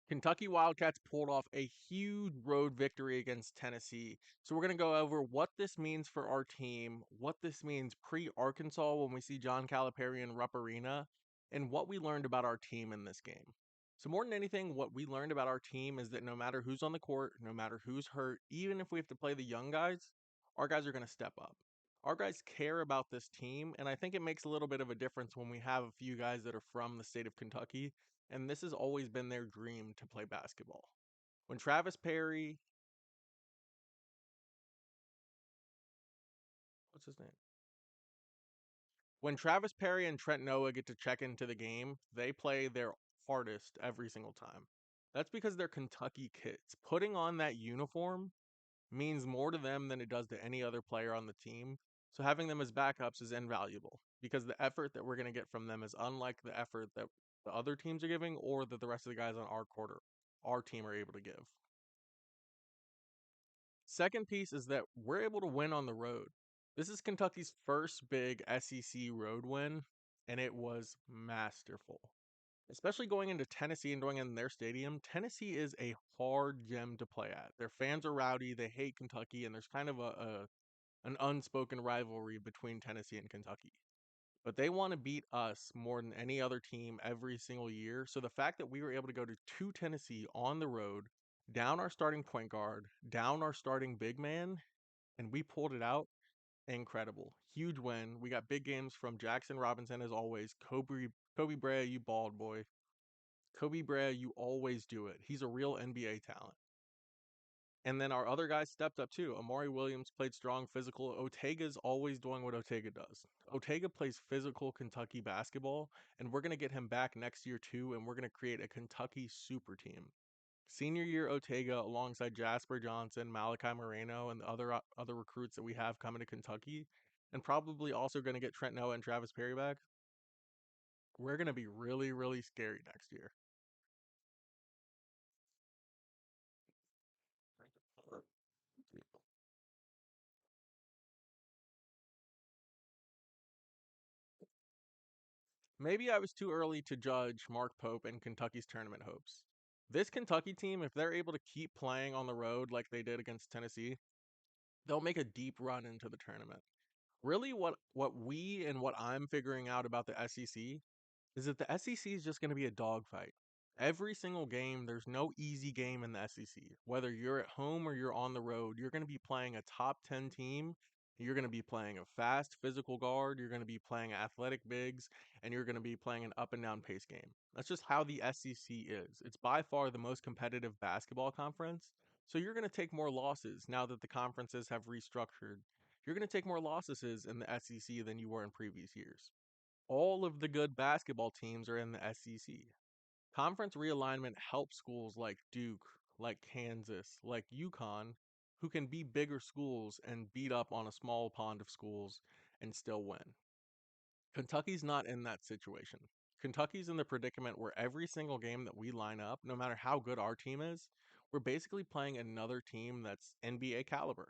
Kentucky Wildcats pulled off a huge road victory against Tennessee. So we're going to go over what this means for our team, what this means pre-Arkansas when we see John Calipari in Rupp Arena, and what we learned about our team in this game. So more than anything, what we learned about our team is that no matter who's on the court, no matter who's hurt, even if we have to play the young guys, our guys are going to step up. Our guys care about this team, and I think it makes a little bit of a difference when we have a few guys that are from the state of Kentucky, and this has always been their dream to play basketball. When Travis Perry, what's his name? When Travis Perry and Trent Noah get to check into the game, they play their hardest every single time. That's because they're Kentucky kids. Putting on that uniform means more to them than it does to any other player on the team. So having them as backups is invaluable because the effort that we're going to get from them is unlike the effort that the other teams are giving or that the rest of the guys on our team are able to give. Second piece is that we're able to win on the road. This is Kentucky's first big SEC road win, and it was masterful. Especially going into Tennessee and going in their stadium, Tennessee is a hard gym to play at. Their fans are rowdy, they hate Kentucky, and there's kind of an unspoken rivalry between Tennessee and Kentucky. But they want to beat us more than any other team every single year. So the fact that we were able to go to Tennessee on the road, down our starting point guard, down our starting big man, and we pulled it out, incredible. Huge win. We got big games from Jackson Robinson as always. Kobe Brea, you bald boy. Kobe Brea, you always do it. He's a real NBA talent. And then our other guys stepped up too. Amari Williams played strong, physical. Otega's always doing what Otega does. Otega plays physical Kentucky basketball, and we're going to get him back next year too, and we're going to create a Kentucky super team. Senior year Otega alongside Jasper Johnson, Malachi Moreno, and the other recruits that we have coming to Kentucky, and probably also going to get Trent Noah and Travis Perry back. We're going to be really, really scary next year. Maybe I was too early to judge Mark Pope and Kentucky's tournament hopes. This Kentucky team, if they're able to keep playing on the road like they did against Tennessee, they'll make a deep run into the tournament. Really, what we and what I'm figuring out about the SEC is that the SEC is just going to be a dogfight. Every single game, there's no easy game in the SEC. Whether you're at home or you're on the road, you're going to be playing a top 10 team. You're going to be playing a fast physical guard. You're going to be playing athletic bigs, and you're going to be playing an up and down pace game. That's just how the SEC is. It's by far the most competitive basketball conference. So you're going to take more losses now that the conferences have restructured. You're going to take more losses in the SEC than you were in previous years. All of the good basketball teams are in the SEC. Conference realignment helps schools like Duke, like Kansas, like UConn, who can be bigger schools and beat up on a small pond of schools and still win. Kentucky's not in that situation. Kentucky's in the predicament where every single game that we line up, no matter how good our team is, we're basically playing another team that's NBA caliber.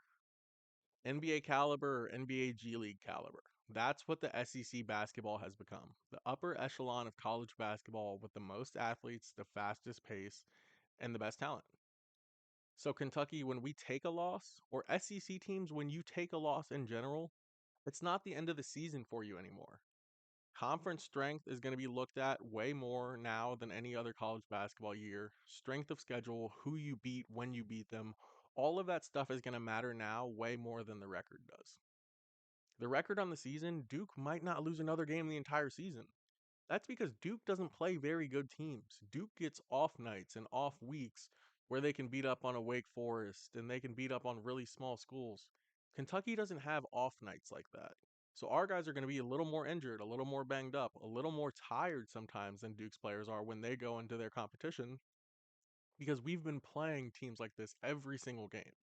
NBA caliber or NBA G League caliber. That's what the SEC basketball has become. The upper echelon of college basketball with the most athletes, the fastest pace, and the best talent. So, Kentucky, when we take a loss, or SEC teams, when you take a loss in general, it's not the end of the season for you anymore. Conference strength is going to be looked at way more now than any other college basketball year. Strength of schedule, who you beat, when you beat them, all of that stuff is going to matter now way more than the record does. The record on the season, Duke might not lose another game the entire season. That's because Duke doesn't play very good teams. Duke gets off nights and off weeks where they can beat up on a Wake Forest and they can beat up on really small schools. Kentucky doesn't have off nights like that. So our guys are going to be a little more injured, a little more banged up, a little more tired sometimes than Duke's players are when they go into their competition because we've been playing teams like this every single game.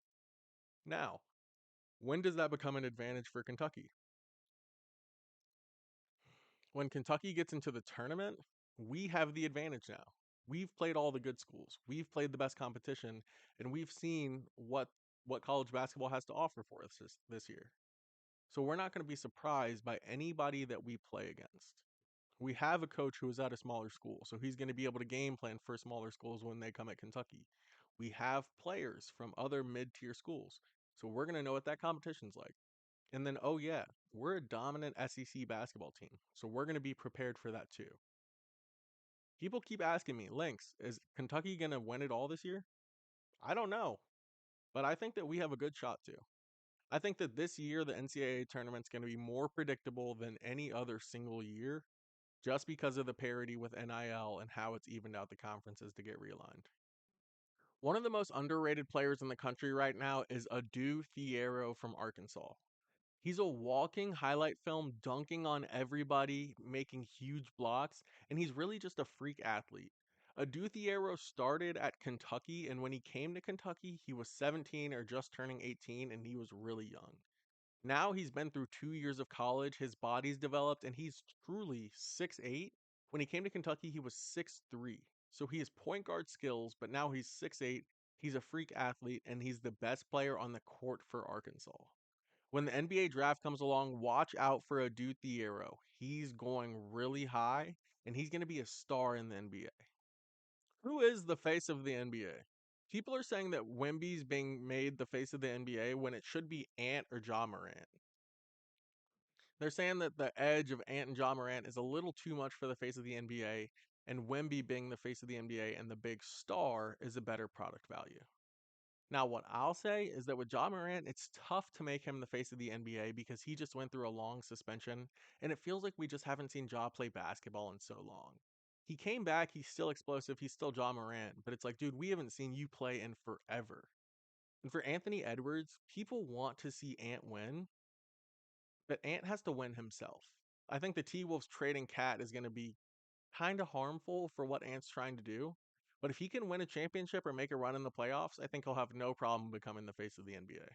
Now, when does that become an advantage for Kentucky? When Kentucky gets into the tournament, we have the advantage now. We've played all the good schools. We've played the best competition, and we've seen what college basketball has to offer for us this year. So we're not going to be surprised by anybody that we play against. We have a coach who is at a smaller school, so he's going to be able to game plan for smaller schools when they come at Kentucky. We have players from other mid-tier schools, so we're going to know what that competition's like. And then, oh yeah, we're a dominant SEC basketball team, so we're going to be prepared for that too. People keep asking me, Lynx, is Kentucky going to win it all this year? I don't know, but I think that we have a good shot to. I think that this year the NCAA tournament's going to be more predictable than any other single year just because of the parity with NIL and how it's evened out the conferences to get realigned. One of the most underrated players in the country right now is Adu Thiero from Arkansas. He's a walking highlight film, dunking on everybody, making huge blocks, and he's really just a freak athlete. Adu Thiero started at Kentucky, and when he came to Kentucky, he was 17 or just turning 18, and he was really young. Now he's been through 2 years of college, his body's developed, and he's truly 6'8". When he came to Kentucky, he was 6'3". So he has point guard skills, but now he's 6'8". He's a freak athlete, and he's the best player on the court for Arkansas. When the NBA draft comes along, watch out for Adu Thiero. He's going really high, and he's going to be a star in the NBA. Who is the face of the NBA? People are saying that Wemby's being made the face of the NBA when it should be Ant or Ja Morant. They're saying that the edge of Ant and Ja Morant is a little too much for the face of the NBA, and Wemby being the face of the NBA and the big star is a better product value. Now, what I'll say is that with Ja Morant, it's tough to make him the face of the NBA because he just went through a long suspension, and it feels like we just haven't seen Ja play basketball in so long. He came back, he's still explosive, he's still Ja Morant, but it's like, dude, we haven't seen you play in forever. And for Anthony Edwards, people want to see Ant win, but Ant has to win himself. I think the T Wolves trading Cat is going to be kind of harmful for what Ant's trying to do. But if he can win a championship or make a run in the playoffs, I think he'll have no problem becoming the face of the NBA.